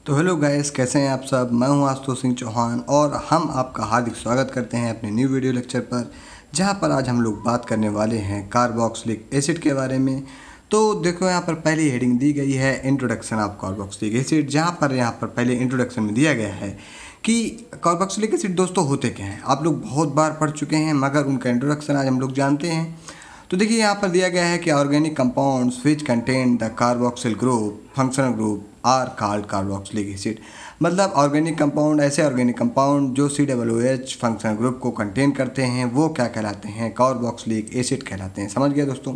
तो hello guys, कैसे हैं आप सब। मैं हूं आशुतोष सिंह चौहान और हम आपका हार्दिक स्वागत करते हैं अपने न्यू वीडियो लेक्चर पर, जहां पर आज हम लोग बात करने वाले हैं कार्बोक्सिलिक एसिड के बारे में। तो देखो, यहां पर पहली हेडिंग दी गई है इंट्रोडक्शन ऑफ कार्बोक्सिलिक एसिड, जहां पर पहले इंट्रोडक्शन में दिया गया है कि कार्बोक्सिलिक एसिड दोस्तों होते क्या हैं। आप लोग बहुत बार पढ़ चुके हैं, मगर उनका इंट्रोडक्शन आज हम लोग जानते हैं। तो देखिए, यहाँ पर दिया गया है कि organic compounds which contain the carboxyl group functional group are called carboxylic acid. मतलब ऑर्गेनिक कंपाउंड, ऐसे ऑर्गेनिक कंपाउंड जो COOH फंक्शनल ग्रुप को कंटेन करते हैं, वो क्या कहलाते हैं? कार्बोक्सिलिक एसिड कहलाते हैं। समझ गया दोस्तों।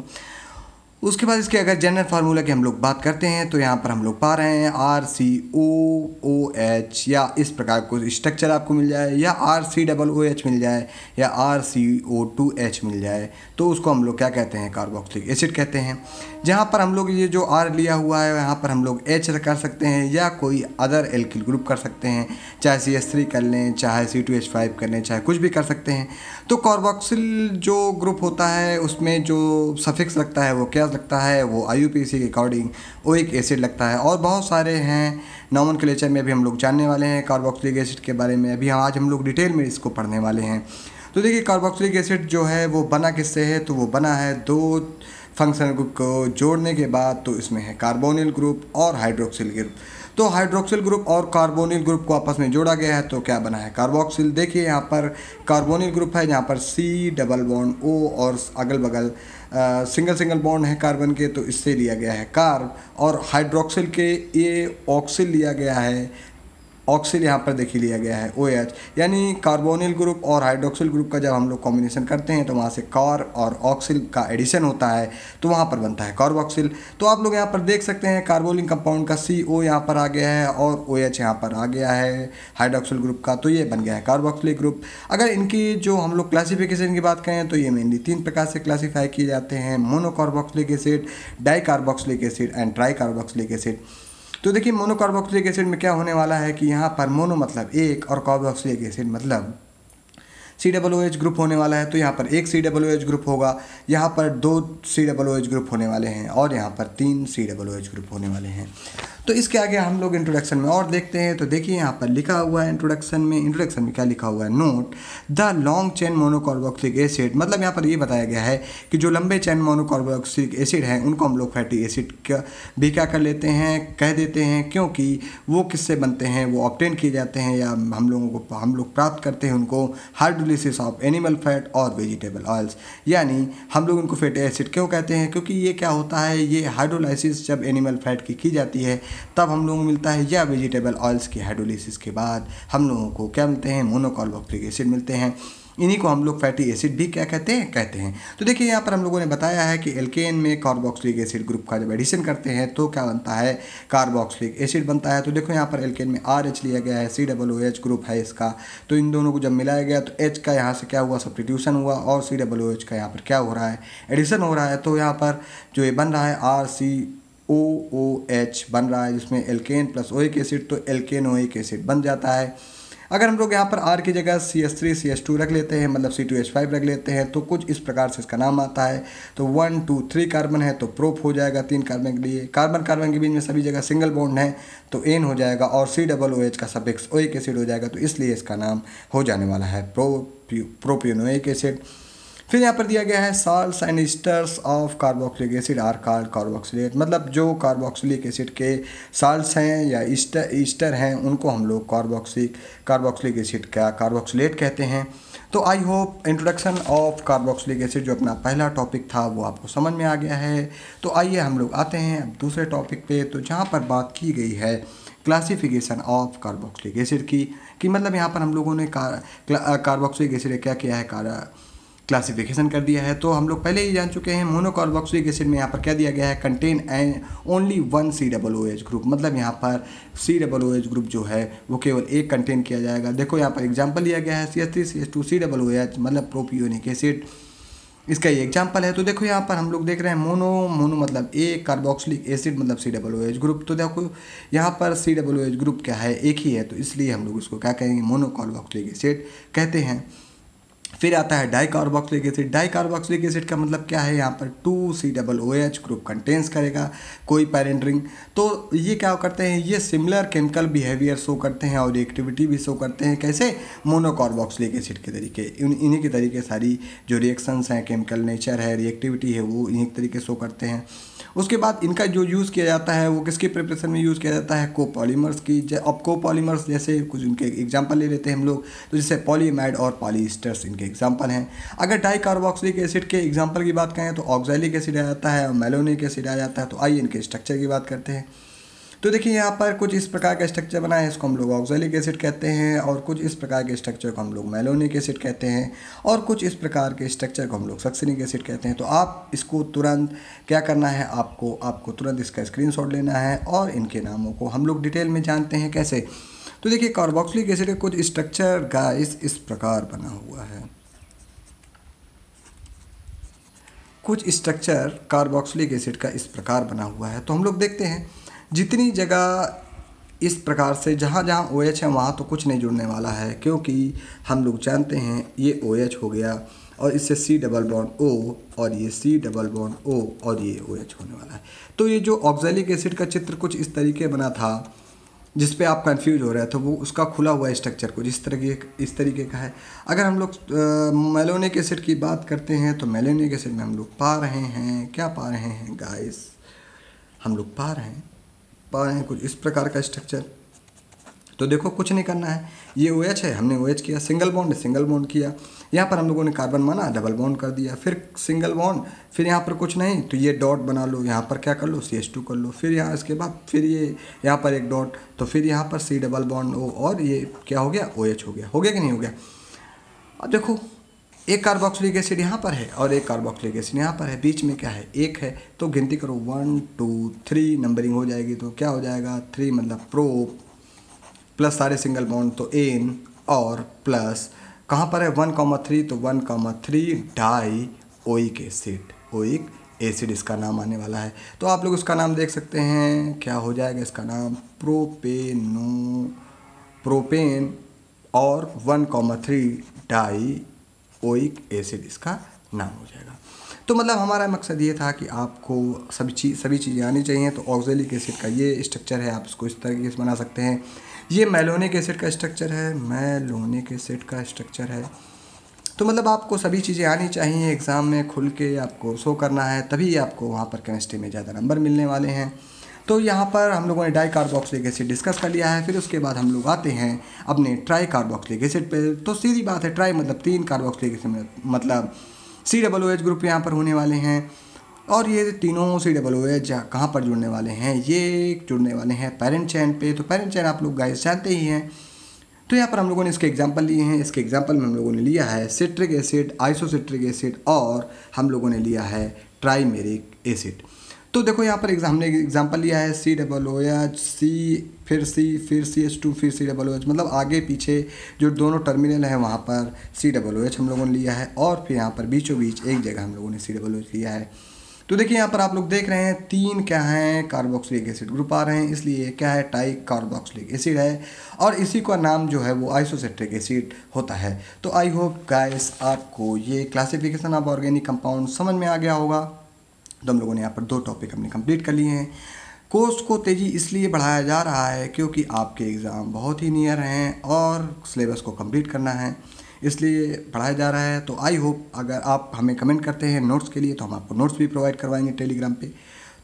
उसके बाद इसके अगर जनरल फार्मूला की हम लोग बात करते हैं तो यहाँ पर हम लोग पा रहे हैं RCOOH, या इस प्रकार को स्ट्रक्चर आपको मिल जाए, या RCOOH मिल जाए, या RCO2H मिल जाए, तो उसको हम लोग क्या कहते हैं? कार्बोक्सिलिक एसिड कहते हैं। जहाँ पर हम लोग ये जो R लिया हुआ है, यहाँ पर हम लोग H कर सकते हैं या कोई अदर एल्किल ग्रुप कर सकते हैं, चाहे CH3 कर लें, चाहे C2H5 कर लें, चाहे कुछ भी कर सकते हैं। तो कार्बोक्सिल जो ग्रुप होता है उसमें जो सफिक्स लगता है वो क्या लगता है? वो IUPAC के अकॉर्डिंग ओइक एसिड लगता है। और बहुत सारे हैं, नॉमेनक्लेचर में भी हम लोग जानने वाले हैं कार्बोक्सिलिक एसिड के बारे में। अभी आज हम लोग डिटेल में इसको पढ़ने वाले हैं। तो देखिए, कार्बोक्सिलिक एसिड जो है वो बना किससे है? तो वो बना है दो फंक्शनल ग्रुप को जोड़ने के बाद। तो इसमें है कार्बोनिल ग्रुप और हाइड्रोक्सिल ग्रुप। तो हाइड्रोक्सिल ग्रुप और कार्बोनिल ग्रुप को आपस में जोड़ा गया है तो क्या बना है? कार्बोक्सिल। देखिए, यहाँ पर कार्बोनिल ग्रुप है, यहाँ पर C डबल बॉन्ड O और अगल बगल सिंगल बॉन्ड है कार्बन के, तो इससे लिया गया है कार्ब। और हाइड्रोक्सिल के ये ऑक्सिल लिया गया है, ऑक्सिल यहाँ पर देखिए लिया गया है OH। यानी कार्बोनिल ग्रुप और हाइड्रोक्सिल ग्रुप का जब हम लोग कॉम्बिनेशन करते हैं तो वहाँ से कार और ऑक्सिल का एडिशन होता है, तो वहाँ पर बनता है कार्बोक्सिल। तो आप लोग यहाँ पर देख सकते हैं कार्बोनिल कंपाउंड का CO यहाँ पर आ गया है और OH यहाँ पर आ गया है हाइड्रोक्सिल ग्रुप का, तो ये बन गया है कार्बोक्सिलिक ग्रुप। अगर इनकी जो हम लोग क्लासिफिकेशन की बात करें तो ये मेनली 3 प्रकार से क्लासीफाई किए जाते हैं: monocarboxylic acid, dicarboxylic acid and tricarboxylic acid. तो देखिए, मोनोकार्बोक्सिलिक एसिड में क्या होने वाला है कि यहाँ पर मोनो मतलब एक और कार्बोक्सिलिक एसिड मतलब COOH ग्रुप होने वाला है। तो यहाँ पर एक COOH ग्रुप होगा, यहाँ पर 2 COOH ग्रुप होने वाले हैं और यहाँ पर 3 COOH ग्रुप होने वाले हैं। तो इसके आगे हम लोग इंट्रोडक्शन में और देखते हैं। तो देखिए, यहाँ पर लिखा हुआ है इंट्रोडक्शन में क्या लिखा हुआ है? Note the long chain monocarboxylic acid. मतलब यहाँ पर ये बताया गया है कि जो लंबे चेन मोनोकार्बोक्सिलिक एसिड हैं उनको हम लोग फैटी एसिड भी क्या कर लेते हैं, कह देते हैं, क्योंकि वो किससे बनते हैं? वो ऑब्टेन किए जाते हैं या हम लोग प्राप्त करते हैं उनको हाइड्रोलिसिस ऑफ एनिमल फैट और वेजिटेबल ऑयल्स। यानी हम लोग उनको फैटी एसिड क्यों कहते हैं? क्योंकि ये क्या होता है, ये हाइड्रोलाइसिस जब एनिमल फैट की जाती है तब हम लोगों को मिलता है, या वेजिटेबल ऑयल्स की हाइड्रोलिसिस के बाद हम लोगों को क्या मिलते हैं? मोनोकार्बोक्सिलिक एसिड मिलते हैं। इन्हीं को हम लोग फैटी एसिड भी क्या कहते हैं? तो देखिए, यहाँ पर हम लोगों ने बताया है कि एल्केन में कार्बोक्सिलिक एसिड ग्रुप का जब एडिशन करते हैं तो क्या बनता है? कार्बोक्सिलिक एसिड बनता है। तो देखो, यहाँ पर एल्केन में RH लिया गया है, COOH ग्रुप है इसका। तो इन दोनों को जब मिलाया गया तो H का यहाँ से क्या हुआ? सब्स्टिट्यूशन हुआ और COOH का यहाँ पर क्या हो रहा है? एडिशन हो रहा है। तो यहाँ पर जो ये बन रहा है RCOOH बन रहा है, जिसमें एल्केन प्लस ओइक एसिड, तो एल्केनोइक एसिड बन जाता है। अगर हम लोग यहाँ पर R की जगह CH3 CH2 रख लेते हैं, मतलब C2H5 रख लेते हैं, तो कुछ इस प्रकार से इसका नाम आता है। तो 1 2 3 कार्बन है तो प्रोप हो जाएगा 3 कार्बन के लिए। कार्बन के बीच में सभी जगह सिंगल बॉन्ड है तो एन हो जाएगा, और COOH का सफिक्स ओइक एसिड हो जाएगा, तो इसलिए इसका नाम हो जाने वाला है प्रोपियोनोइक एसिड। फिर यहाँ पर दिया गया है salts and esters of carboxylic acid are called carboxylate. मतलब जो कार्बोक्सिलिक एसिड के साल्ट्स हैं या ईस्टर हैं उनको हम लोग कार्बोक्सिलिक एसिड का कार्बोक्सिलेट कहते हैं। तो I hope introduction of carboxylic acid जो अपना पहला टॉपिक था वो आपको समझ में आ गया है। तो आइए हम लोग आते हैं अब दूसरे टॉपिक पे, तो जहाँ पर बात की गई है क्लासिफिकेशन ऑफ कार्बोक्सिलिक एसिड की मतलब यहाँ पर हम लोगों ने कार्बोक्सिलिक एसिड क्या किया है? क्लासिफिकेशन कर दिया है। तो हम लोग पहले ही जान चुके हैं मोनोकार्बोक्सिलिक एसिड में यहाँ पर क्या दिया गया है? Contain only 1 COOH group. मतलब यहाँ पर COOH ग्रुप जो है वो केवल एक कंटेन किया जाएगा। देखो, यहाँ पर एग्जांपल लिया गया है CH3 CH2 COOH मतलब प्रोपियोनिक एसिड, इसका ये एग्जांपल है। तो देखो, यहाँ पर हम लोग देख रहे हैं मोनो मतलब एक, कार्बोक्सिलिक एसिड मतलब COOH ग्रुप। तो देखो, यहाँ पर COOH ग्रुप क्या है? एक ही है, तो इसलिए हम लोग इसको क्या कहेंगे? मोनोकार्बोक्सिलिक एसिड कहते हैं। फिर आता है di carboxylic acid. Di carboxylic acid का मतलब क्या है, यहाँ पर 2COOH ग्रुप कंटेंस करेगा कोई पैरेंट रिंग। तो ये क्या करते हैं, ये सिमिलर केमिकल बिहेवियर शो करते हैं और रिएक्टिविटी भी शो करते हैं। कैसे, मोनोकार्बोक्सिलिक एसिड के तरीके, इन्हीं के तरीके सारी जो रिएक्शंस हैं, केमिकल नेचर है, रिएक्टिविटी है, वो इन्हीं के तरीके शो करते हैं। उसके बाद इनका जो यूज़ किया जाता है वो किसकी प्रिपरेशन में यूज़ किया जाता है, कोपॉलीमर्स की। अब कोपॉलीमर्स जैसे कुछ उनके एग्जांपल ले लेते हैं हम लोग, तो जैसे पॉलीएमाइड और पॉलीएस्टर्स इनके एग्जांपल हैं। अगर डाई कार्बोक्सिलिक एसिड के एग्जांपल की बात करें तो ऑक्सैलिक एसिड आ जाता है और मेलोनिक एसिड आ जाता है। तो आइए इनके स्ट्रक्चर की बात करते हैं। तो देखिए यहाँ पर कुछ इस प्रकार का स्ट्रक्चर बना है, इसको हम लोग ऑक्सैलिक एसिड कहते हैं, और कुछ इस प्रकार के स्ट्रक्चर को हम लोग मेलोनिक एसिड कहते हैं, और कुछ इस प्रकार के स्ट्रक्चर को हम लोग सक्सिनिक एसिड कहते हैं। तो आप इसको तुरंत क्या करना है, आपको तुरंत इसका स्क्रीनशॉट लेना है और इनके नामों को हम लोग डिटेल में जानते हैं कैसे। तो देखिए कार्बोक्सिलिक एसिड का कुछ स्ट्रक्चर गाइस इस प्रकार बना हुआ है। कुछ स्ट्रक्चर कार्बोक्सिलिक एसिड का इस प्रकार बना हुआ है। तो हम लोग देखते हैं जितनी जगह इस प्रकार से जहाँ जहाँ OH है वहाँ तो कुछ नहीं जुड़ने वाला है, क्योंकि हम लोग जानते हैं ये OH हो गया और इससे C डबल बॉन्ड O और ये C डबल बॉन्ड O और ये OH होने वाला है। तो ये जो ऑक्सैलिक एसिड का चित्र कुछ इस तरीके बना था जिस पे आप कंफ्यूज हो रहे थे, वो उसका खुला हुआ स्ट्रक्चर कुछ इस तरीके का है। अगर हम लोग मेलोनिक एसिड की बात करते हैं तो मेलोनिक एसिड में हम लोग पा रहे हैं, क्या पा रहे हैं गाइस, हम लोग पा रहे हैं कुछ इस प्रकार का स्ट्रक्चर। तो देखो कुछ नहीं करना है, ये OH है, हमने OH किया, सिंगल बॉन्ड किया, यहाँ पर हम लोगों ने कार्बन माना, डबल बॉन्ड कर दिया, फिर सिंगल बॉन्ड, फिर यहाँ पर कुछ नहीं तो ये डॉट बना लो, यहाँ पर क्या कर लो CH2 कर लो, फिर यहाँ इसके बाद फिर ये यहाँ पर एक डॉट, तो फिर यहाँ पर C डबल बॉन्ड O और ये क्या हो गया, OH हो गया कि नहीं हो गया। अब देखो एक कार्बोक्सिलिक एसिड यहाँ पर है और एक कार्बोक्सिलिक एसिड यहाँ पर है, बीच में क्या है, एक है। तो गिनती करो 1 2 3 नंबरिंग हो जाएगी, तो क्या हो जाएगा 3 मतलब प्रो प्लस सारे सिंगल बॉन्ड तो एन और प्लस कहाँ पर है 1,3 तो 1,3 डाई ओइक एसिड इसका नाम आने वाला है। तो आप लोग इसका नाम देख सकते हैं, क्या हो जाएगा इसका नाम, प्रोपेन और 1,3 डाई ओइक एसिड इसका नाम हो जाएगा। तो मतलब हमारा मकसद ये था कि आपको सभी चीज़ें आनी चाहिए। तो ऑक्सैलिक एसिड का ये स्ट्रक्चर है, आप इसको इस तरीके से बना सकते हैं। ये मेलोनिक एसिड का स्ट्रक्चर है, तो मतलब आपको सभी चीज़ें आनी चाहिए, एग्ज़ाम में खुल के आपको शो करना है, तभी आपको वहाँ पर केमिस्ट्री में ज़्यादा नंबर मिलने वाले हैं। तो यहाँ पर हम लोगों ने डाई कार्बोक्सिलिक एसिड डिस्कस कर लिया है। फिर उसके बाद हम लोग आते हैं अपने ट्राई कार्बोक्सिलिक एसिड पे। तो सीधी बात है, ट्राई मतलब 3 कार्बोक्सिलिक एसिड मतलब COOH ग्रुप यहाँ पर होने वाले हैं, और ये तीनों COOH कहाँ पर जुड़ने वाले हैं, ये जुड़ने वाले हैं पेरेंट चेन पे। तो पेरेंट चेन आप लोग गाइस जानते ही हैं। तो यहाँ पर हम लोगों ने इसके एग्जांपल लिए हैं। इसके एग्जांपल में हम लोगों ने लिया है सिट्रिक एसिड, आइसोसिट्रिक एसिड, और हम लोगों ने लिया है ट्राइमेरिक एसिड। तो देखो यहाँ पर हमने एग्जांपल लिया है COOH, फिर CH2, फिर COOH, मतलब आगे पीछे जो दोनों टर्मिनल है वहाँ पर COOH हम लोगों ने लिया है, और फिर यहाँ पर बीचों बीच एक जगह हम लोगों ने COOH लिया है। तो देखिए यहाँ पर आप लोग देख रहे हैं 3 क्या हैं, कार्बोक्सिलिक एसिड ग्रुप आ रहे हैं, इसलिए क्या है, टाई कार्बोक्सिलिक एसिड है, और इसी का नाम जो है वो आइसोसिट्रिक एसिड होता है। तो आई होप गाइस आपको ये क्लासिफिकेशन ऑफ ऑर्गेनिक कंपाउंड समझ में आ गया होगा। तो हम लोगों ने यहाँ पर 2 टॉपिक अपने कंप्लीट कर लिए हैं। कोर्स को तेज़ी इसलिए बढ़ाया जा रहा है क्योंकि आपके एग्ज़ाम बहुत ही नियर हैं और सिलेबस को कंप्लीट करना है, इसलिए पढ़ाया जा रहा है। तो आई होप अगर आप हमें कमेंट करते हैं नोट्स के लिए तो हम आपको नोट्स भी प्रोवाइड करवाएंगे टेलीग्राम पे।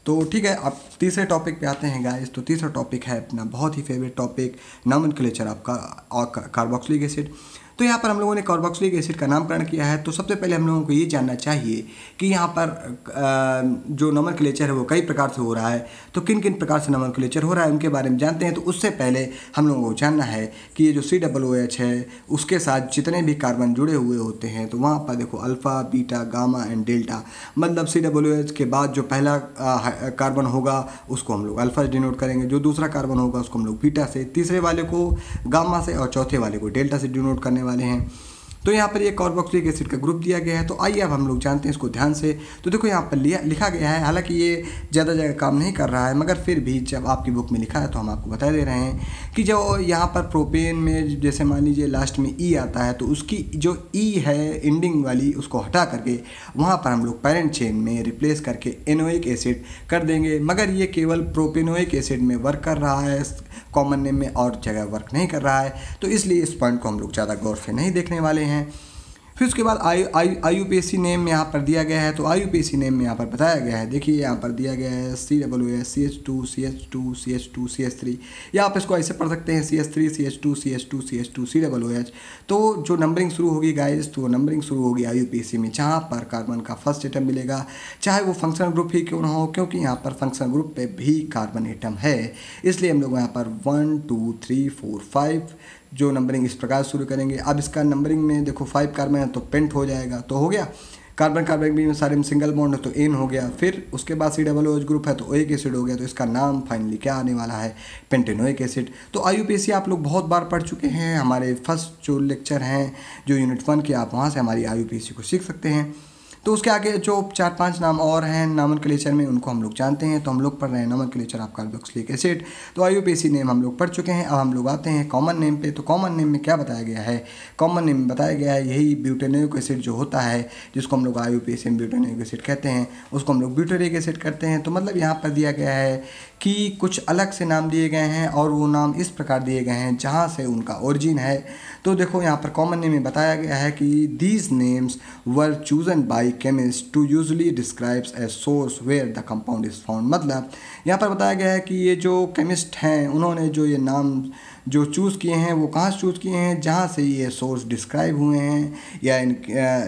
तो ठीक है, आप तीसरे टॉपिक पे आते हैं गाइस। तो तीसरा टॉपिक है अपना बहुत ही फेवरेट टॉपिक, नॉमेनक्लेचर आपका कार्बोक्सिलिक एसिड। तो यहाँ पर हम लोगों ने कार्बोक्सिलिक एसिड का नामकरण किया है। तो सबसे पहले हम लोगों को ये जानना चाहिए कि यहाँ पर जो नॉमेनक्लेचर है वो कई प्रकार से हो रहा है। तो किन किन प्रकार से नॉमेनक्लेचर हो रहा है उनके बारे में जानते हैं। तो उससे पहले हम लोगों को जानना है कि ये जो COOH है उसके साथ जितने भी कार्बन जुड़े हुए होते हैं, तो वहाँ पर देखो alpha, beta, gamma and delta, मतलब COOH के बाद जो पहला कार्बन होगा उसको हम लोग अल्फ़ा से डिनोट करेंगे, जो दूसरा कार्बन होगा उसको हम लोग बीटा से, तीसरे वाले को गामा से और चौथे वाले को डेल्टा से डिनोट करने वाले हैं। तो यहाँ पर ये कार्बोक्सिलिक एसिड का ग्रुप दिया गया है। तो आइए अब हम लोग जानते हैं इसको ध्यान से। तो देखो यहाँ पर लिखा गया है, हालांकि ये ज़्यादा जगह काम नहीं कर रहा है, मगर फिर भी जब आपकी बुक में लिखा है तो हम आपको बता दे रहे हैं कि जो यहाँ पर प्रोपेन में जैसे मान लीजिए लास्ट में ई आता है, तो उसकी जो ई है एंडिंग वाली उसको हटा करके वहाँ पर हम लोग पेरेंट चेन में रिप्लेस करके एनोइक एसिड कर देंगे। मगर ये केवल प्रोपेनोइक एसिड में वर्क कर रहा है, कॉमन नेम में और जगह वर्क नहीं कर रहा है, तो इसलिए इस पॉइंट को हम लोग ज़्यादा गौर से नहीं देखने वाले हैं। फिर उसके बाद IUPAC नेम यहाँ पर दिया गया है। तो IUPAC नेम में यहाँ पर बताया गया है, देखिए यहाँ पर दिया गया है COOH CH2 CH2 CH2 CH3, या आप इसको ऐसे पढ़ सकते हैं CH3 CH2 CH2 CH2 COOH। तो जो नंबरिंग शुरू होगी गाइस, तो नंबरिंग शुरू होगी IUPAC में, जहाँ पर कार्बन का फर्स्ट एटम मिलेगा, चाहे वो फंक्शनल ग्रुप ही क्यों ना हो, क्योंकि यहाँ पर फंक्शनल ग्रुप पे भी कार्बन एटम है। इसलिए हम लोग यहाँ पर 1 2 3 4 5 जो नंबरिंग इस प्रकार शुरू करेंगे। अब इसका नंबरिंग में देखो 5 कार्बन है तो पेंट हो जाएगा, तो हो गया कार्बन कार्बन भी में सारे में सिंगल बॉन्ड है तो एन हो गया। फिर उसके बाद COOH ग्रुप है तो ओइक एसिड हो गया, तो इसका नाम फाइनली क्या आने वाला है, पेंटेनोइक एसिड। तो IUPAC आप लोग बहुत बार पढ़ चुके हैं, हमारे फर्स्ट जो लेक्चर हैं जो यूनिट 1 के, आप वहाँ से हमारी IUPAC को सीख सकते हैं। तो उसके आगे जो 4-5 नाम और हैं नॉमेनक्लेचर में, उनको हम लोग जानते हैं। तो हम लोग पढ़ रहे हैं नॉमेनक्लेचर ऑफ कार्बोक्सिलिक एसिड। तो IUPAC नेम हम लोग पढ़ चुके हैं। अब हम लोग आते हैं कॉमन नेम पे। तो कॉमन नेम में क्या बताया गया है, कॉमन नेम में बताया गया है यही ब्यूटेनोइक एसिड जो होता है, जिसको हम लोग IUPAC में ब्यूटेनोइक एसिड कहते हैं, उसको हम लोग ब्यूटेरिक एसिड करते हैं। तो मतलब यहाँ पर दिया गया है कि कुछ अलग से नाम दिए गए हैं और वो नाम इस प्रकार दिए गए हैं जहाँ से उनका ओरिजिन है। तो देखो यहाँ पर कॉमन नेम में बताया गया है कि these names were chosen by chemist to usually describes a source where the compound is found. मतलब यहाँ पर बताया गया है कि ये जो केमिस्ट हैं उन्होंने जो ये नाम जो चूज़ किए हैं वो कहाँ से चूज़ किए हैं, जहाँ से ये सोर्स डिस्क्राइब हुए हैं या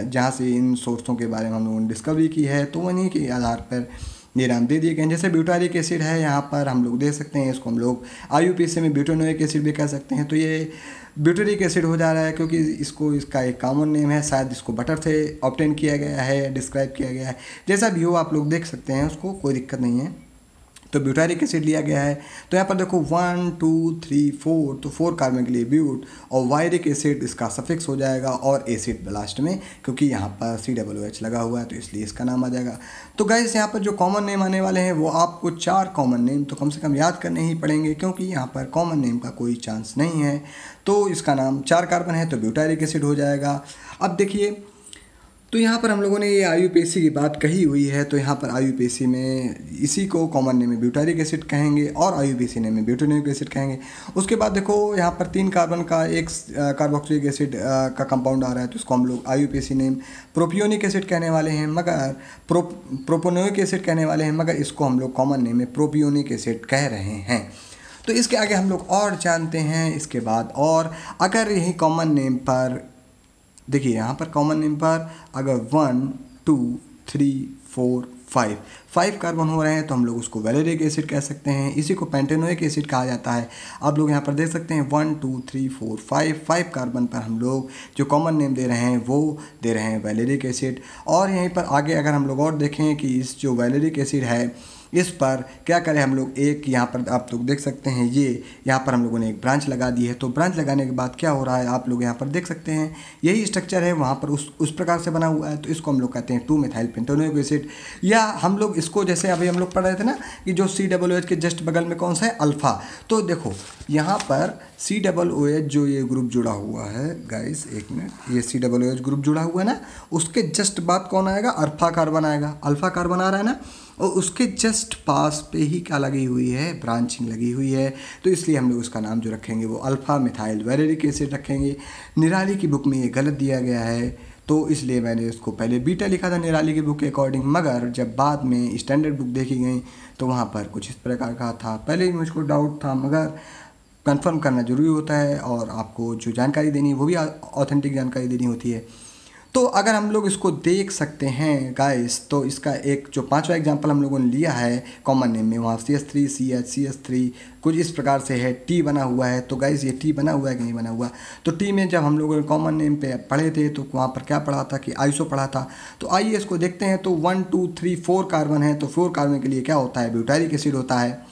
जहाँ से इन सोर्सों के बारे में हम लोगों ने डिस्कवरी की है, तो उन्हीं के आधार पर ये नाम दे दिए गए हैं। जैसे ब्यूटारिक एसिड है, यहाँ पर हम लोग देख सकते हैं, इसको हम लोग IUPAC में ब्यूटेनोइक एसिड भी कह सकते हैं। तो ये ब्यूटेरिक एसिड हो जा रहा है क्योंकि इसका एक कॉमन नेम है, शायद इसको बटर से ऑब्टेन किया गया है, डिस्क्राइब किया गया है, जैसा भी हो आप लोग देख सकते हैं, उसको कोई दिक्कत नहीं है। तो ब्यूटारिक एसिड लिया गया है। तो यहाँ पर देखो 1 2 3 4, तो 4 कार्बन के लिए ब्यूट, और वायरिक एसिड इसका सफिक्स हो जाएगा और एसिड लास्ट में, क्योंकि यहाँ पर COOH लगा हुआ है तो इसलिए इसका नाम आ जाएगा। तो गाइस यहाँ पर जो कॉमन नेम आने वाले हैं वो आपको 4 कॉमन नेम तो कम से कम याद करने ही पड़ेंगे, क्योंकि यहाँ पर कॉमन नेम का कोई चांस नहीं है। तो इसका नाम 4 कार्बन है तो ब्यूटारिक एसिड हो जाएगा। अब देखिए, तो यहाँ पर हम लोगों ने ये IUPAC की बात कही हुई है, तो यहाँ पर IUPAC में इसी को कॉमन नेम में ब्यूटारिक एसिड कहेंगे और IUPAC नेम में ब्यूटेनोइक एसिड कहेंगे। उसके बाद देखो यहाँ पर 3 कार्बन का एक कार्बोक्सिलिक एसिड का कंपाउंड आ रहा है, तो इसको हम लोग IUPAC नेम प्रोपियोनिक एसिड कहने वाले हैं, मगर प्रोपोनोइक एसिड कहने वाले हैं, मगर इसको हम लोग कॉमन नेम में प्रोपियोनिक एसिड कह रहे हैं। तो इसके आगे हम लोग और जानते हैं इसके बाद। और अगर यही कॉमन नेम पर देखिए, यहाँ पर कॉमन नेम पर अगर 1 2 3 4 5 कार्बन हो रहे हैं तो हम लोग उसको वैलेरिक एसिड कह सकते हैं, इसी को पेंटेनोइक एसिड कहा जाता है। आप लोग यहाँ पर देख सकते हैं 1 2 3 4 5 कार्बन पर हम लोग जो कॉमन नेम दे रहे हैं वो दे रहे हैं वैलेरिक एसिड। और यहीं पर आगे अगर हम लोग और देखें कि इस जो वैलेरिक एसिड है इस पर क्या करें हम लोग, एक यहाँ पर आप लोग देख सकते हैं, ये यहाँ पर हम लोगों ने एक ब्रांच लगा दी है। तो ब्रांच लगाने के बाद क्या हो रहा है आप लोग यहाँ पर देख सकते हैं, यही स्ट्रक्चर है वहाँ पर उस प्रकार से बना हुआ है। तो इसको हम लोग कहते हैं 2 मेथाइल पेंटेनोइक एसिड, या हम लोग इसको जैसे अभी हम लोग पढ़ रहे थे ना कि जो COOH के जस्ट बगल में कौन सा है, अल्फ़ा। तो देखो यहाँ पर COOH जो ये ग्रुप जुड़ा हुआ है गाइस, एक मिनट, ये COOH ग्रुप जुड़ा हुआ है ना, उसके जस्ट बाद कौन आएगा, अल्फ़ा कार्बन आएगा। अल्फ़ा कार्बन आ रहा है ना, और उसके जस्ट पास पे ही क्या लगी हुई है, ब्रांचिंग लगी हुई है। तो इसलिए हम लोग उसका नाम जो रखेंगे वो अल्फ़ा मिथाइल वैलेरिक एसिड रखेंगे। निराली की बुक में ये गलत दिया गया है, तो इसलिए मैंने इसको पहले बीटा लिखा था निराली की बुक के अकॉर्डिंग, मगर जब बाद में स्टैंडर्ड बुक देखी गई तो वहाँ पर कुछ इस प्रकार का था। पहले ही मुझको डाउट था, मगर कंफर्म करना ज़रूरी होता है और आपको जो जानकारी देनी है वो भी ऑथेंटिक जानकारी देनी होती है। तो अगर हम लोग इसको देख सकते हैं गाइस, तो इसका एक जो 5वां एग्जांपल हम लोगों ने लिया है कॉमन नेम में, वहाँ CH3 CH CH3 कुछ इस प्रकार से है, T बना हुआ है। तो गाइस ये T बना हुआ है कि नहीं बना हुआ, तो T में जब हम लोगों ने कॉमन नेम पे पढ़े थे तो वहाँ पर क्या पढ़ा था कि आइसो पढ़ा था। तो आइए इसको देखते हैं। तो 1 2 3 4 कार्बन है, तो 4 कार्बन के लिए क्या होता है, ब्यूटारिक एसिड होता है।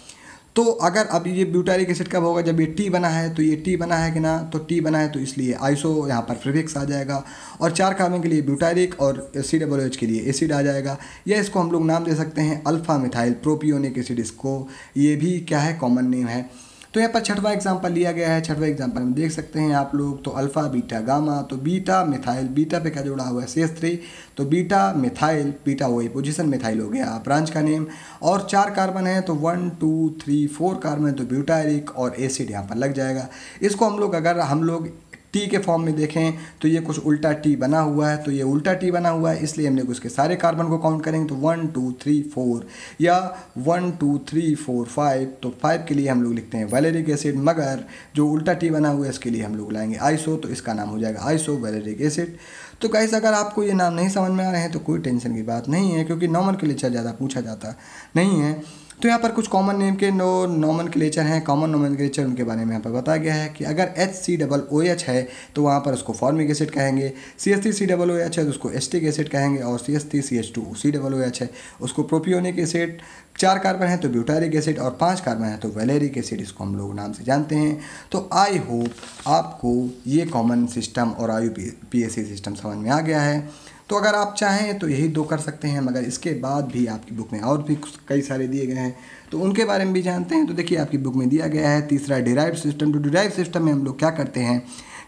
तो अगर अब ये ब्यूटारिक एसिड कब होगा, जब ये टी बना है, तो ये टी बना है कि ना, तो टी बना है तो इसलिए आइसो यहाँ पर प्रीफिक्स आ जाएगा, और 4 कार्बन के लिए ब्यूटारिक और COOH के लिए एसिड आ जाएगा, या इसको हम लोग नाम दे सकते हैं अल्फा मिथाइल प्रोपियोनिक एसिड, इसको ये भी क्या है कॉमन नेम है। तो यहाँ पर छठवां एग्जाम्पल लिया गया है, छठवां एग्जाम्पल में देख सकते हैं आप लोग, तो अल्फ़ा बीटा गामा, तो बीटा मिथाइल, बीटा पे क्या जुड़ा हुआ है CH3, तो बीटा मिथाइल, बीटा वही पोजीशन, मिथाइल हो गया ब्रांच का नेम, और 4 कार्बन है तो 1 2 3 4 कार्बन है तो ब्यूटारिक और एसिड यहाँ पर लग जाएगा। इसको हम लोग अगर हम लोग टी के फॉर्म में देखें तो ये कुछ उल्टा टी बना हुआ है, तो ये उल्टा टी बना हुआ है, इसलिए हम लोग उसके सारे कार्बन को काउंट करेंगे तो 1 2 3 4 या 1 2 3 4 5, तो 5 के लिए हम लोग लिखते हैं वैलेरिक एसिड, मगर जो उल्टा टी बना हुआ है इसके लिए हम लोग लाएंगे आइसो, तो इसका नाम हो जाएगा आइसो वैलेरिक एसिड। तो गाइस अगर आपको ये नाम नहीं समझ में आ रहे हैं तो कोई टेंशन की बात नहीं है, क्योंकि नॉमेनक्लेचर ज़्यादा पूछा जाता नहीं है। तो यहाँ पर कुछ कॉमन नेम के नॉमेनक्लेचर हैं, कॉमन नॉमेनक्लेचर उनके बारे में यहाँ पर बताया गया है कि अगर HCOOH है तो वहाँ पर उसको फॉर्मिक एसिड कहेंगे, CH3COOH है तो उसको एस्टिक एसिड कहेंगे, और CH3CH2COOH है उसको प्रोपियोनिक एसिड, 4 कार्बन है तो ब्यूटारिक एसिड, और 5 कार्बन है तो वैलेरिक एसिड, इसको हम लोग नाम से जानते हैं। तो आई होप आपको ये कॉमन सिस्टम और IUPAC सिस्टम समझ में आ गया है। तो अगर आप चाहें तो यही 2 कर सकते हैं, मगर इसके बाद भी आपकी बुक में और भी कई सारे दिए गए हैं, तो उनके बारे में भी जानते हैं। तो देखिए आपकी बुक में दिया गया है तीसरा डिराइव्ड सिस्टम। तो डिराइव्ड सिस्टम में हम लोग क्या करते हैं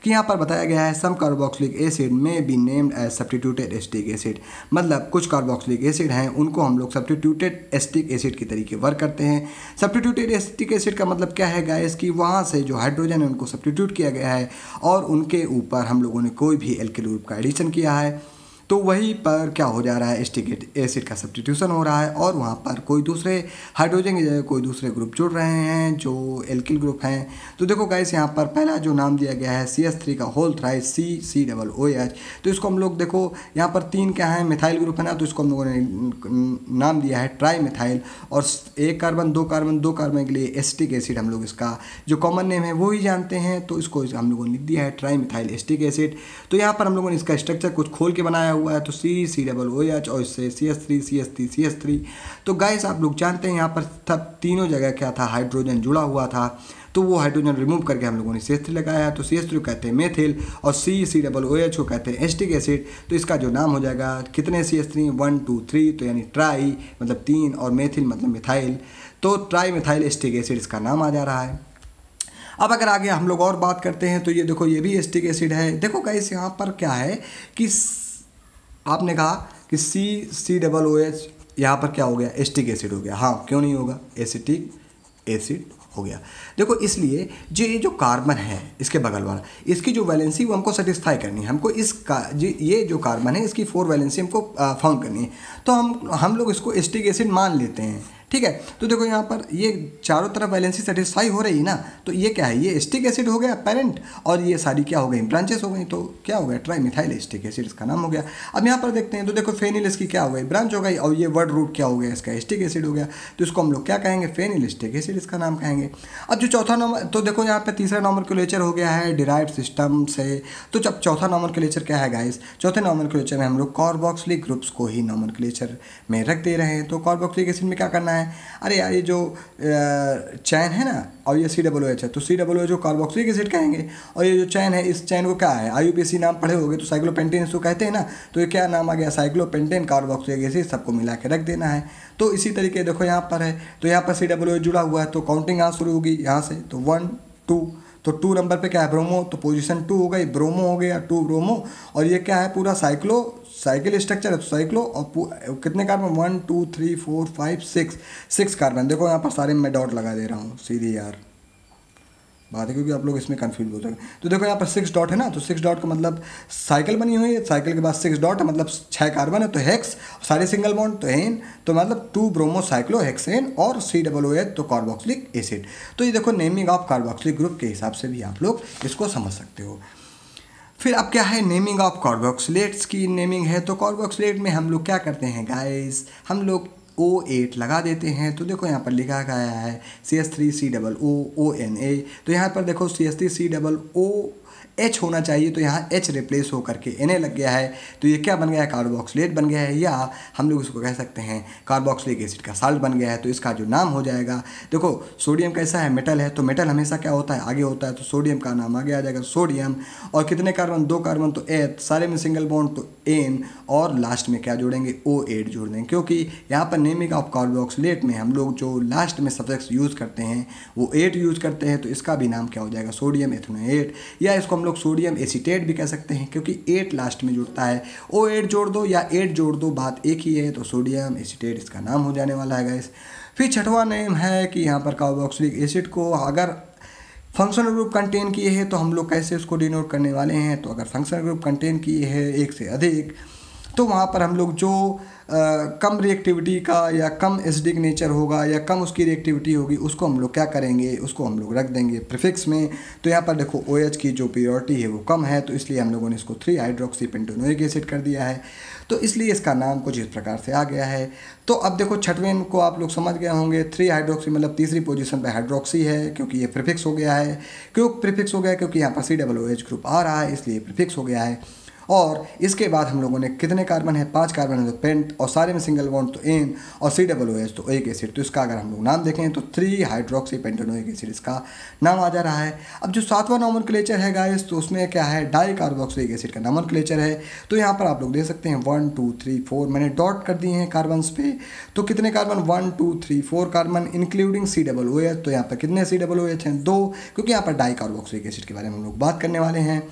कि यहाँ पर बताया गया है some carboxylic acid may be named as substituted acetic acid, मतलब कुछ कार्बोक्सिलिक एसिड हैं उनको हम लोग सब्स्टिट्यूटेड एस्टिक एसिड की तरीके वर्क करते हैं। सब्स्टिट्यूटेड एस्टिक एसिड का मतलब क्या है गाइस कि वहाँ से जो हाइड्रोजन है उनको सब्स्टिट्यूट किया गया है और उनके ऊपर हम लोगों ने कोई भी एल्किल ग्रुप का एडिशन किया है, तो वहीं पर क्या हो जा रहा है एस्टिक एसिड का सब्स्टिट्यूशन हो रहा है, और वहाँ पर कोई दूसरे हाइड्रोजन की जगह कोई दूसरे ग्रुप जुड़ रहे हैं जो एल्किल ग्रुप हैं। तो देखो गाइस यहाँ पर पहला जो नाम दिया गया है CH3 का होल थ्राइस CCOOH, तो इसको हम लोग देखो यहाँ पर 3 क्या है मिथाइल ग्रुप है ना, तो इसको हम लोगों ने नाम दिया है ट्राई मिथाइल, और 1 कार्बन 2 कार्बन 2 कार्बन के लिए एस्टिक एसिड हम लोग इसका जो कॉमन नेम है वो ही जानते हैं, तो इसको हम लोगों ने लिख दिया है ट्राई मिथाइल एस्टिक एसिड। तो यहाँ पर हम लोगों ने इसका स्ट्रक्चर कुछ खोल के बनाया हुआ है, तो CCOOH और इससे CH3 तो गाइस आप लोग जानते हैं यहाँ पर तब तीनों जगह क्या था हाइड्रोजन जुड़ा हुआ था, तो वो हाइड्रोजन रिमूव करके हम लोगों ने CH3 लगाया है, तो CH3 को कहते हैं मेथिल और CCOOH को कहते हैं एस्टिक एसिड। तो इसका जो नाम हो जाएगा कितने CH3 1 2 3, तो यानी ट्राई मतलब 3 और मेथिल मतलब मिथाइल, तो ट्राई मिथाइल एस्टिक एसिड इसका नाम आ जा रहा है। अब अगर आगे हम लोग और बात करते हैं तो ये देखो ये भी एस्टिक एसिड है। देखो गाइस यहाँ पर क्या है कि आपने कहा कि CCOOH यहाँ पर क्या हो गया एस्टिक एसिड हो गया, हाँ क्यों नहीं होगा, एसिटिक एसिड हो गया। देखो इसलिए जो कार्बन है इसके बगल वाला, इसकी जो वैलेंसी वो हमको सेटिस्फाई करनी है, हमको ये जो कार्बन है इसकी 4 वैलेंसी हमको फाउंड करनी है, तो हम लोग इसको एस्टिक एसिड मान लेते हैं, ठीक है। तो देखो यहाँ पर ये चारों तरफ वैलेंसी सेटिस्फाई हो रही है ना, तो ये क्या है, ये एस्टिक एसिड हो गया पेरेंट, और ये सारी क्या हो गई ब्रांचेस हो गई, तो क्या हो गया ट्राई मिथाइल एस्टिक एसिड इसका नाम हो गया। अब यहाँ पर देखते हैं तो देखो फेनिल इसकी क्या हो गई ब्रांच हो गई, और ये वर्ड रूट क्या हो गया इसका एस्टिक एसिड हो गया, तो इसको हम लोग क्या कहेंगे फेनिल एस्टिक एसिड इसका नाम कहेंगे। अब जो चौथा नंबर, तो देखो यहाँ पर तीसरा नॉमेनक्लेचर हो गया है डिराइव्ड सिस्टम से, तो जब चौथा नॉमेनक्लेचर क्या है गाइस, चौथे नॉमेनक्लेचर में हम लोग कार्बोक्सिलिक ग्रुप्स को ही नॉमेनक्लेचर में रख दे रहे हैं। तो कार्बोक्सिलिक एसिड में क्या करना है, अरे यार ये जो चैन है ना, और ये COOH है तो COOH को कार्बोक्सिलिक एसिड कहेंगे, और ये जो चैन है इस चैन को क्या है IUPAC नाम पढ़े होगे तो साइक्लोपेंटेन इसको कहते हैं ना, तो ये क्या नाम आ गया साइक्लोपेंटेन कार्बोक्सिलिक एसिड, सबको मिला के रख देना है। तो इसी तरीके देखो यहाँ पर है, तो यहाँ पर COOH जुड़ा हुआ है, तो काउंटिंग यहाँ शुरू होगी यहाँ से, तो 1 2, तो 2 नंबर पे क्या है ब्रोमो, तो पोजीशन 2 हो गई, ब्रोमो हो गया 2 ब्रोमो, और ये क्या है पूरा साइकिल स्ट्रक्चर है, तो साइक्लो और कितने कार्बन 1 2 3 4 5 6 कार्बन। देखो यहाँ पर सारे मैं डॉट लगा दे रहा हूँ सीधी यार बात है, क्योंकि आप लोग इसमें कंफ्यूज हो जाएंगे। तो देखो यहाँ पर 6 डॉट है ना, तो 6 डॉट का मतलब साइकिल बनी हुई है, साइकिल के बाद 6 डॉट है मतलब 6 कार्बन है, तो हेक्स सारे सिंगल बॉन्ड, तो हेन तो मतलब 2 ब्रोमो साइक्लो हेक्सेन और COOH तो कार्बोक्सिलिक एसिड। तो ये देखो नेमिंग ऑफ कार्बोक्सिलिक ग्रुप के हिसाब से भी आप लोग इसको समझ सकते हो। फिर अब क्या है नेमिंग ऑफ कार्बोक्सिलेट्स की नेमिंग है, तो कार्बोक्सिलेट में हम लोग क्या करते हैं गाइस, हम लोग O8 लगा देते हैं। तो देखो यहाँ पर लिखा गया है CH3COONA, तो यहाँ पर देखो CH3COO H होना चाहिए, तो यहाँ H रिप्लेस होकर के Na लग गया है, तो ये क्या बन गया है, कार्बोक्सिलेट बन गया है, या हम लोग इसको कह सकते हैं कार्बोक्सिलिक एसिड का साल्ट बन गया है। तो इसका जो नाम हो जाएगा, देखो सोडियम कैसा है, मेटल है, तो मेटल हमेशा क्या होता है, आगे होता है, तो सोडियम का नाम आगे आ जाएगा सोडियम। और कितने कार्बन, 2 कार्बन, तो H, सारे में सिंगल बॉन्ड तो N, और लास्ट में क्या जोड़ेंगे, O8 जोड़ देंगे, क्योंकि यहाँ पर नेमिंग ऑफ कार्बोक्सिलेट में हम लोग जो लास्ट में सफिक्स यूज़ करते हैं वो 8 यूज़ करते हैं, तो इसका भी नाम क्या हो जाएगा, सोडियम एथेनोएट, या इसको हम लोग सोडियम एसीटेट भी कह सकते हैं, क्योंकि 8 लास्ट में जुड़ता है। O8 जोड़ दो या 8 जोड़ दो, बात एक ही है, तो सोडियम एसीटेट इसका नाम हो जाने वाला है गाइस। फिर छठवां नेम है कि यहाँ पर कार्बोक्सिलिक एसिड को अगर फंक्शनल ग्रुप कंटेन किए हैं तो हम लोग कैसे उसको डिनोट करने वाले हैं, तो अगर फंक्शनल ग्रुप कंटेन किए हैं एक से अधिक, तो वहाँ पर हम लोग जो कम रिएक्टिविटी का या कम एसिडिक नेचर होगा या कम उसकी रिएक्टिविटी होगी, उसको हम लोग क्या करेंगे, उसको हम लोग रख देंगे प्रीफिक्स में। तो यहाँ पर देखो OH की जो प्योरिटी है वो कम है, तो इसलिए हम लोगों ने इसको 3 हाइड्रोक्सी पेंटेनोइक एसिड कर दिया है, तो इसलिए इसका नाम कुछ इस प्रकार से आ गया है। तो अब देखो छठवें को आप लोग समझ गए होंगे, 3 हाइड्रोक्सी मतलब तीसरी पोजीशन पे हाइड्रोक्सी है, क्योंकि ये प्रीफिक्स हो गया है। क्यों प्रीफिक्स हो गया, क्योंकि यहाँ पर COOH ग्रुप आ रहा है, इसलिए प्रीफिक्स हो गया है। और इसके बाद हम लोगों ने कितने कार्बन है, 5 कार्बन है, तो पेंट, और सारे में सिंगल बॉन्ड तो N, और COOH तो एक एसिड, तो इसका अगर हम लोग नाम देखें तो 3 हाइड्रोक्सी पेंटेनोइक एसिड इसका नाम आ जा रहा है। अब जो 7वां नॉमेनक्लेचर है गाइस, तो उसमें क्या है, डाई कार्बोक्सिलिक एसिड का नॉमेनक्लेचर है। तो यहाँ पर आप लोग देख सकते हैं 1 2 3 4 मैंने डॉट कर दिए हैं कार्बन्स पे, तो कितने कार्बन, 1 2 3 4 कार्बन इंक्लूडिंग COOH, तो यहाँ पर कितने COOH हैं, 2, क्योंकि यहाँ पर डाई कार्बोक्सिलिक एसिड के बारे में हम लोग बात करने वाले हैं।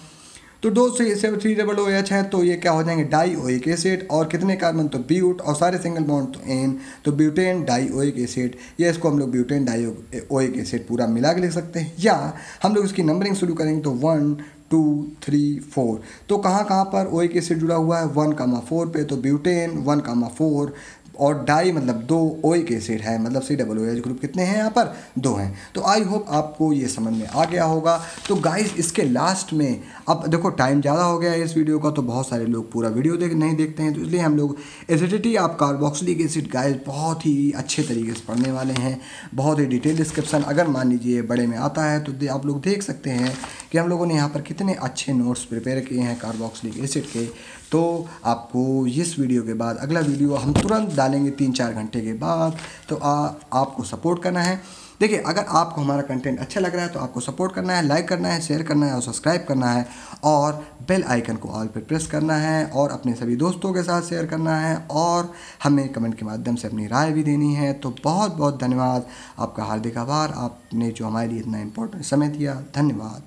तो 2 से 3OH है, तो ये क्या हो जाएंगे, डाईओइक एसिड, और कितने कार्बन, तो ब्यूट, और सारे सिंगल बॉन्ड तो N, तो ब्यूटेन डाईओइक एसिड, या इसको हम लोग ब्यूटेन डाईओइक एसिड पूरा मिला के लिख सकते हैं, या हम लोग इसकी नंबरिंग शुरू करेंगे तो 1 2 3 4, तो कहाँ कहाँ पर ओइक एसिड जुड़ा हुआ है, 1,4 पे, तो ब्यूटेन 1,4, और डाई मतलब 2 ओइक एसिड है, मतलब COOH ग्रुप कितने हैं यहाँ पर, 2 हैं। तो आई होप आपको ये समझ में आ गया होगा। तो गाइस इसके लास्ट में, अब देखो टाइम ज़्यादा हो गया है इस वीडियो का, तो बहुत सारे लोग पूरा वीडियो नहीं देखते हैं, तो इसलिए हम लोग acidity of carboxylic acid guys बहुत ही अच्छे तरीके से पढ़ने वाले हैं, बहुत ही डिटेल डिस्क्रिप्शन अगर मान लीजिए बड़े में आता है, तो आप लोग देख सकते हैं कि हम लोगों ने यहाँ पर कितने अच्छे नोट्स प्रिपेयर किए हैं कार्बोक्सिलिक एसिड के। तो आपको इस वीडियो के बाद अगला वीडियो हम तुरंत डालेंगे 3-4 घंटे के बाद, तो आपको सपोर्ट करना है। देखिए अगर आपको हमारा कंटेंट अच्छा लग रहा है तो आपको सपोर्ट करना है, लाइक करना है, शेयर करना है और सब्सक्राइब करना है, और बेल आइकन को ऑल पर प्रेस करना है, और अपने सभी दोस्तों के साथ शेयर करना है, और हमें कमेंट के माध्यम से अपनी राय भी देनी है। तो बहुत बहुत धन्यवाद, आपका हार्दिक आभार, आपने जो हमारे लिए इतना इम्पोर्टेंट समय दिया, धन्यवाद।